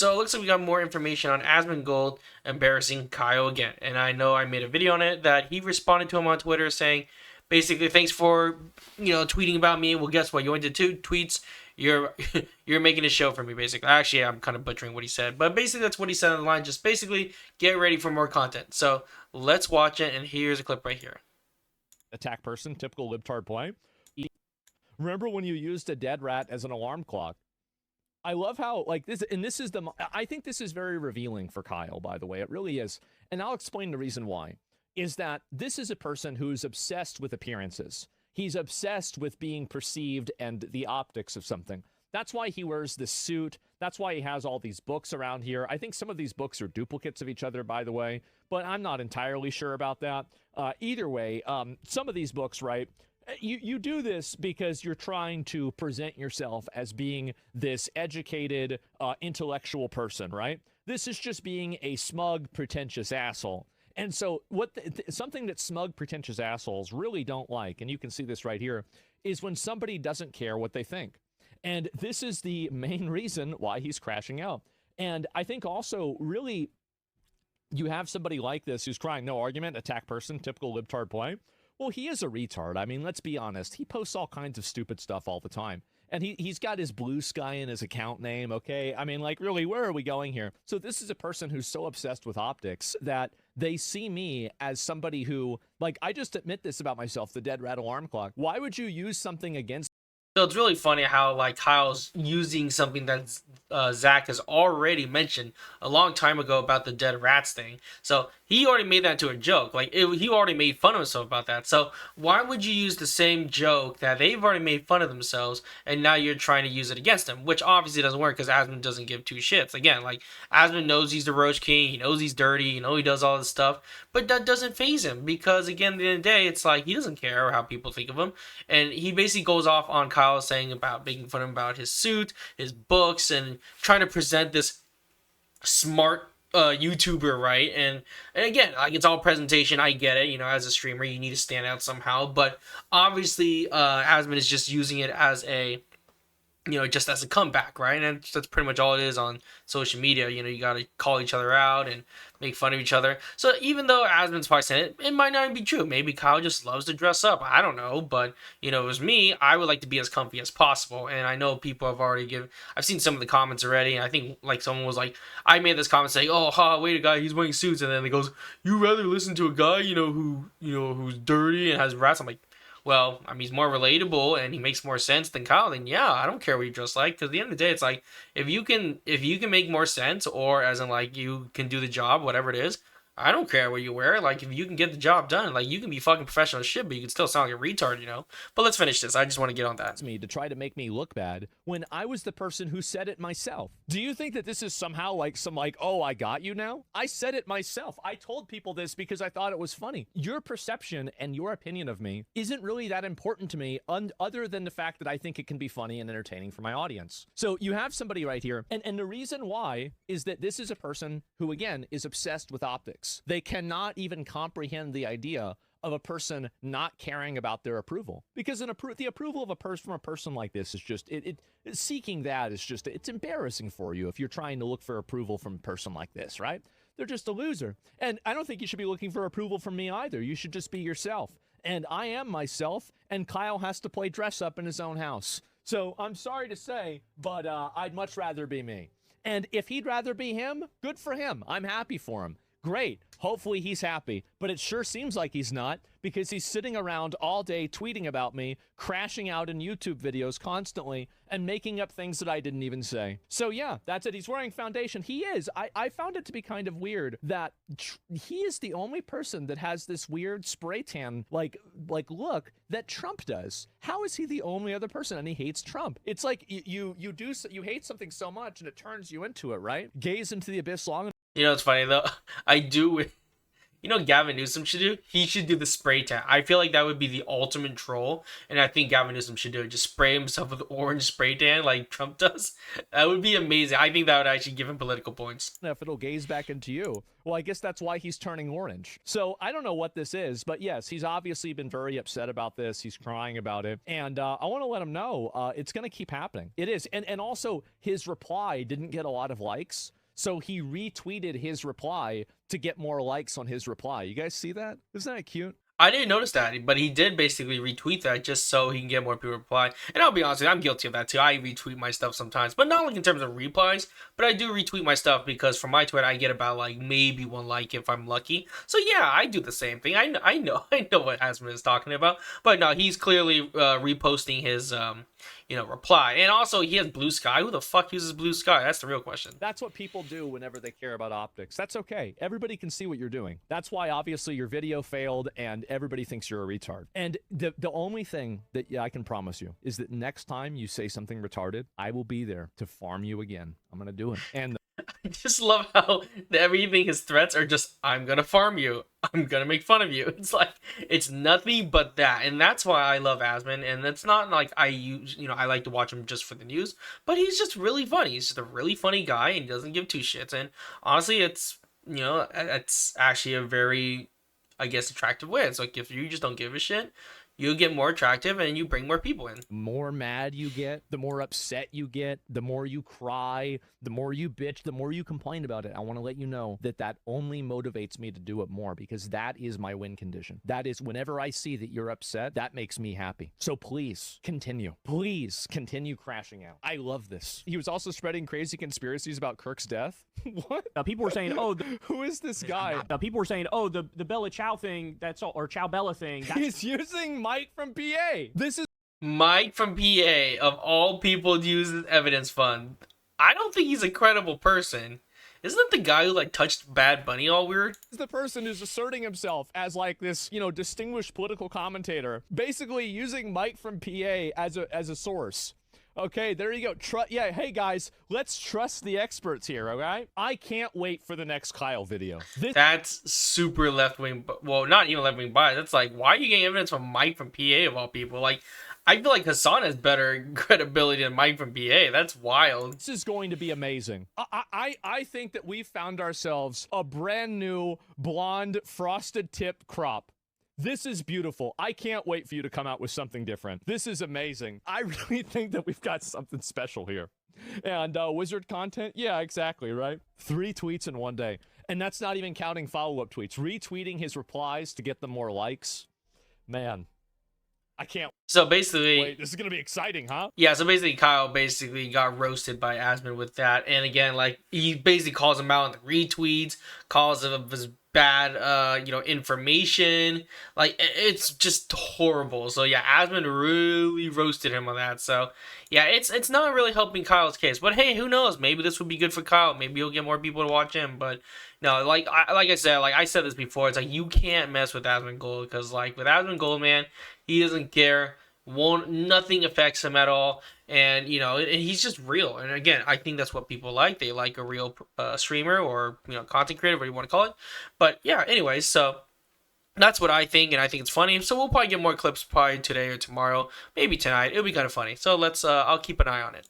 So it looks like we got more information on Asmongold embarrassing Kyle again. And I know I made a video on it that he responded to him on Twitter saying, basically, thanks for, tweeting about me. Well, guess what? You went to 2 tweets. You're you're making a show for me, basically. Actually, I'm kind of butchering what he said. But basically, that's what he said on the line. Just basically, get ready for more content. So let's watch it. And here's a clip right here. Attack person, typical libtard play. Remember when you used a dead rat as an alarm clock? I love how, like, this, and this is I think this is very revealing for Kyle, by the way. It really is. And I'll explain the reason why. Is that this is a person who's obsessed with appearances. He's obsessed with being perceived and the optics of something. That's why he wears this suit. That's why he has all these books around here. I think some of these books are duplicates of each other, by the way, but I'm not entirely sure about that. Either way, some of these books, right? You do this because you're trying to present yourself as being this educated, intellectual person, right? This is just being a smug, pretentious asshole. And so something that smug, pretentious assholes really don't like, and you can see this right here, is when somebody doesn't care what they think. And this is the main reason why he's crashing out. And I think also, really, you have somebody like this who's crying no argument, attack person, typical libtard play. Well, he is a retard. I mean, let's be honest. He posts all kinds of stupid stuff all the time. And he's got his blue sky in his account name, okay? I mean, like, really, where are we going here? So this is a person who's so obsessed with optics that they see me as somebody who, like, I just admit this about myself, the dead rat alarm clock. Why would you use something against... So it's really funny how, like, Kyle's using something that Zach has already mentioned a long time ago about the dead rats thing. So he already made that into a joke. Like, he already made fun of himself about that. So why would you use the same joke that they've already made fun of themselves, and now you're trying to use it against them? Which obviously doesn't work because Asmon doesn't give two shits. Again, like, Asmon knows he's the Roach King. He knows he's dirty. He does all this stuff. But that doesn't faze him because, again, at the end of the day, it's like he doesn't care how people think of him. And he basically goes off on Kyle saying about making fun of him about his suit, his books, and trying to present this smart YouTuber, right? And again, like, it's all presentation. I get it. As a streamer, you need to stand out somehow. But obviously, Asmon is just using it as a just as a comeback, right? And that's pretty much all it is on social media. You got to call each other out and make fun of each other. So even though Asmon's probably saying it, it might not even be true. Maybe Kyle just loves to dress up. I don't know. But, it was me. I would like to be as comfy as possible. And I know people have already I've seen some of the comments already. And I think, like, someone was like, I made this comment saying, oh, wait, a guy, he's wearing suits. And then he goes, you rather listen to a guy, who's dirty and has rats. I'm like, well, I mean, he's more relatable and he makes more sense than Kyle. Then yeah, I don't care what you dress like, because at the end of the day, it's like if you can make more sense, or as in like you can do the job, whatever it is. I don't care what you wear. Like, if you can get the job done, like, you can be fucking professional as shit, but you can still sound like a retard. But let's finish this. I just want to get on that. Me to try to make me look bad when I was the person who said it myself. Do you think that this is somehow like oh, I got you now? I said it myself. I told people this because I thought it was funny. Your perception and your opinion of me isn't really that important to me, other than the fact that I think it can be funny and entertaining for my audience. So you have somebody right here, and the reason why is that this is a person who, again, is obsessed with optics. They cannot even comprehend the idea of a person not caring about their approval, because the approval of a person from a person like this is just seeking that is just, it's embarrassing for you if you're trying to look for approval from a person like this, right? They're just a loser. And I don't think you should be looking for approval from me either. You should just be yourself. And I am myself, and Kyle has to play dress up in his own house. So I'm sorry to say, but I'd much rather be me. And if he'd rather be him, good for him. I'm happy for him. Great. Hopefully he's happy. But it sure seems like he's not, because he's sitting around all day tweeting about me, crashing out in YouTube videos constantly, and making up things that I didn't even say. So yeah, that's it. He's wearing foundation. He is. I found it to be kind of weird that he is the only person that has this weird spray tan like look that Trump does. How is he the only other person? And he hates Trump. It's like you hate something so much and it turns you into it, right? Gaze into the abyss long. It's funny though. I do. You know what Gavin Newsom should do? He should do the spray tan. I feel like that would be the ultimate troll, and I think Gavin Newsom should do it. Just spray himself with orange spray tan like Trump does. That would be amazing. I think that would actually give him political points. If it'll gaze back into you. Well, I guess that's why he's turning orange. So I don't know what this is, but yes, he's obviously been very upset about this. He's crying about it. And I want to let him know it's going to keep happening. It is. And also, his reply didn't get a lot of likes. So he retweeted his reply to get more likes on his reply. You guys see that? Isn't that cute? I didn't notice that, but he did basically retweet that just so he can get more people to reply. And I'll be honest with you, I'm guilty of that too. I retweet my stuff sometimes, but not like in terms of replies, but I do retweet my stuff because from my tweet I get about like maybe one like if I'm lucky. So yeah, I do the same thing. I know what Asmon is talking about, but no, he's clearly reposting his reply. And also he has Blue Sky. Who the fuck uses Blue Sky? That's the real question. That's what people do whenever they care about optics. That's okay. Everybody can see what you're doing. That's why obviously your video failed and everybody thinks you're a retard. And the only thing that I can promise you is that next time you say something retarded, I will be there to farm you again. I'm going to do it. And I just love how everything his threats are just, I'm gonna farm you, I'm gonna make fun of you. It's like, it's nothing but that. And that's why I love Asmon. And it's not like I like to watch him just for the news, but he's just really funny. He's just a really funny guy and he doesn't give two shits. And honestly, it's actually a very, I guess, attractive way. It's like, if you just don't give a shit, you get more attractive and you bring more people in. The more mad you get, the more upset you get, the more you cry, the more you bitch, the more you complain about it. I want to let you know that only motivates me to do it more because that is my win condition. That is whenever I see that you're upset, that makes me happy. So please continue. Please continue crashing out. I love this. He was also spreading crazy conspiracies about Kirk's death. What? People were saying, oh, who is this guy? people were saying, oh, the Bella Chow thing, that's all, or Chow Bella thing. He's using Mike from PA. This is Mike from PA, of all people to use as evidence fund. I don't think he's a credible person. Isn't it the guy who like touched Bad Bunny all weird? the person who's asserting himself as like this, distinguished political commentator, basically using Mike from PA as a source. Okay, there you go. Yeah, hey guys, let's trust the experts here, okay? I can't wait for the next Kyle video. That's super left-wing, well, not even left-wing bias. That's like, why are you getting evidence from Mike from PA of all people? Like, I feel like Hassan has better credibility than Mike from PA. That's wild. This is going to be amazing. I think that we've found ourselves a brand new blonde frosted tip crop. This is beautiful. I can't wait for you to come out with something different. This is amazing. I really think that we've got something special here. And wizard content? Yeah, exactly, right? 3 tweets in one day. And that's not even counting follow-up tweets. Retweeting his replies to get them more likes. Man, I can't So basically, wait. This is going to be exciting, huh? yeah, so basically Kyle basically got roasted by Asmon with that. And again, like, he basically calls him out in the retweets, calls him of his bad information. Like, it's just horrible. So yeah, Asmon really roasted him on that. So yeah, it's not really helping Kyle's case. But hey, who knows? Maybe this would be good for Kyle. Maybe he'll get more people to watch him. But no, like I said this before, it's like, you can't mess with Asmongold, because like with Asmongold, man, he doesn't care. Nothing affects him at all. And he's just real. And again, I think that's what people like. They like a real streamer, or content creator, whatever you want to call it. But yeah, anyways, so that's what I think, and I think it's funny. So we'll probably get more clips probably today or tomorrow, maybe tonight. It'll be kind of funny. So let's I'll keep an eye on it.